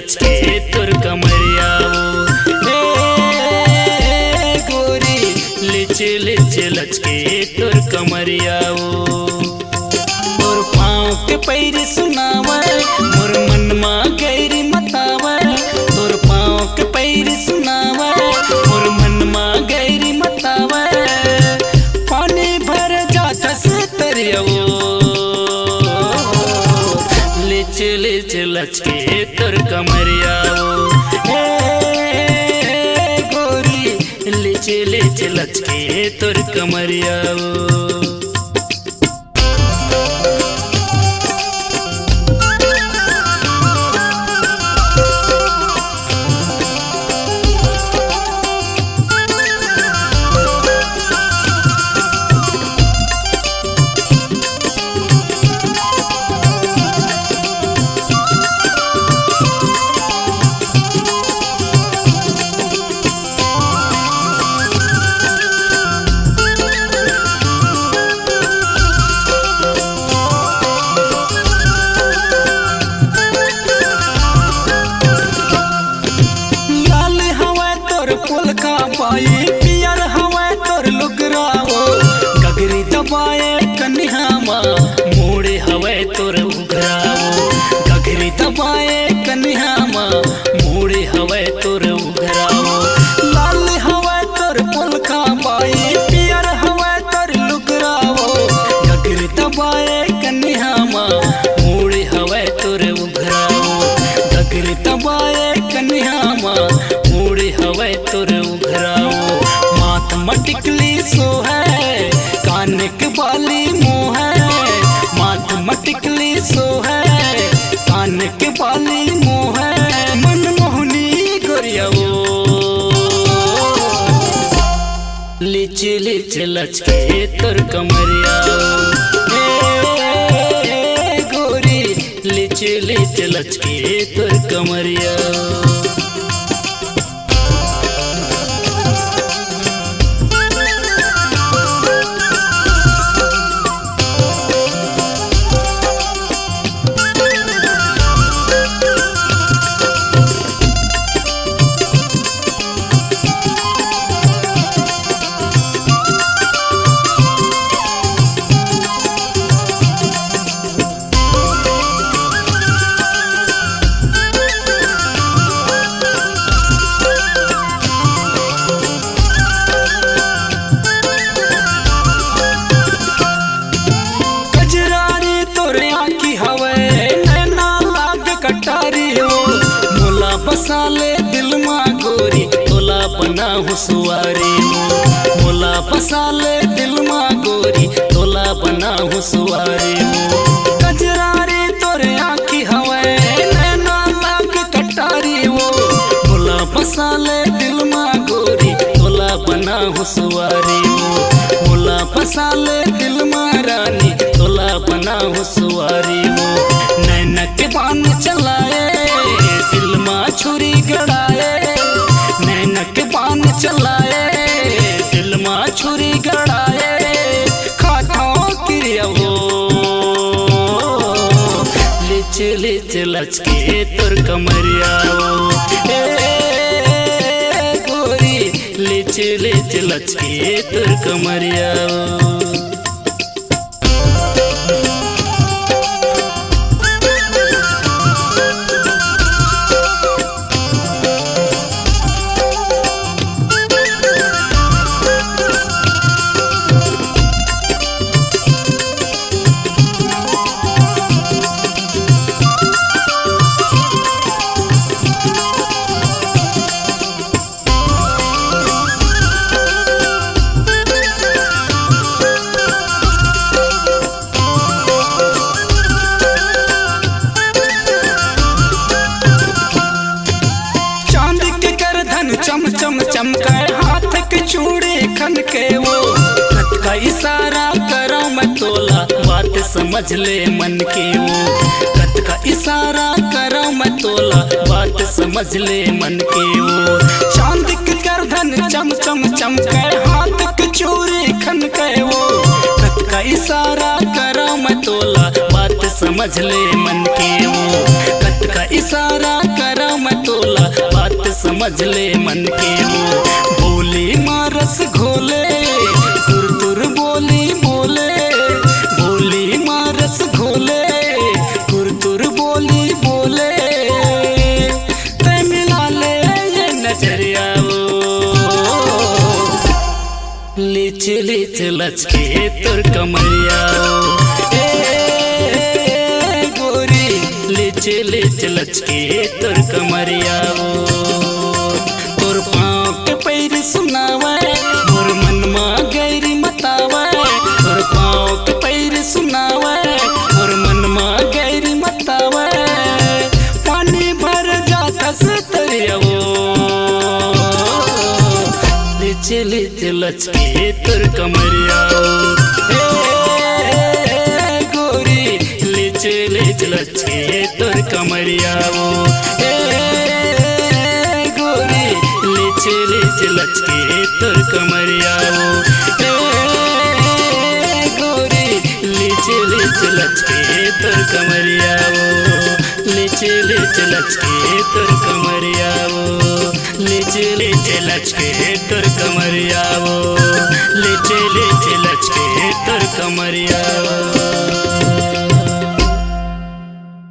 लचके तोर कमरिया गोरी लिच लिच लचके तोर कमरिया मोर पाँव के पैर सुनावे मोर मनमा गैरी मतावे तोर पाँव के पैर सुनावे मोर मनमा गैरी मतावे पानी भर जाता से तरियावो लिच लिच लचके तोर कमरिया गोरी लिच लिच लचके तोर कमरिया पियर हवा तोर लुगरावो गगरी दबाए कन्हामा मोड़े हवा तोर उघरावो गगरी दबाए कन्हामा मोड़े हवा तोर उघरावो लाल हवा तोर पुलका पाई पियर हवा तोर लुगरावो गगरी दबाए कन्हामा मोड़े हवा तोर उघरावो गगरी दबाए कन्हामा मोड़े हवा तोर माथ मटिकली सो है कान के बाली मुँह है माथ मटिकली सो है कान के बाली मुँह है मनमोहनी गोरिया लिच लिच लचके तोर कमरिया गोरी लिच लिच लचके तोर कमरिया बसाले दिल मा गोरी तोला बना हुसुआरी मोला बसाले दिल मा गोरी तोला बना हुसुआरी कजरारी तोरे आँखी हवे नैना लाग कटारी वो मोला बसाले दिल मा गोरी तोला बना हुसुआरी मोला बसाले दिल मा रानी तोला बना हुसुआरी वो नैना के बान चलाए दिल मा छुरी गड़ाए नैनक बान चलाए दिल मा छुरी गड़ाए खाठों क्रिया वो लिच लिच लचके तोर कमरिया गोरी लिच लिच लचके तोर कमरिया चम चम चमके हाथ के चूड़ी खन के वो हाथ का इशारा करो मैं तोला बात समझ ले मन की वो हाथ का इशारा करो मैं तोला बात समझ ले मन की वो चांद के गर्दन चम चम चमके हाथ के चूड़ी खन के वो हाथ का इशारा करो मैं तोला बात समझ ले मन की वो हाथ का इशारा करो समझ ले मन के वो। बोली माँ रस घोले तुर तुर बोली बोले, बोली माँ रस घोले तुर तुर बोली बोले। ते मिला ले ये नजरिया लीच लीच लचके तुर कमरिया गोरी लीच लीच लचके तुर कमरिया। तुर पाँव के पैर सुनावे मोर मनमा गैरी बतावे, तुर पाँव के पैर सुनावे मोर मनमा गैरी बतावे। पानी भर जाता से तरिया लीच लीच लचके तुर कमरिया गोरी लीच लीच लचके तुर कमरिया गोरी लीच लीच लचके तुर कमरिया गोरी लीच लीच लचके तुर कमरिया लीच लीच लचके तुर कमरिया लीच लीच लचके तुर कमरिया लीच लीच लचके तुर कमरिया।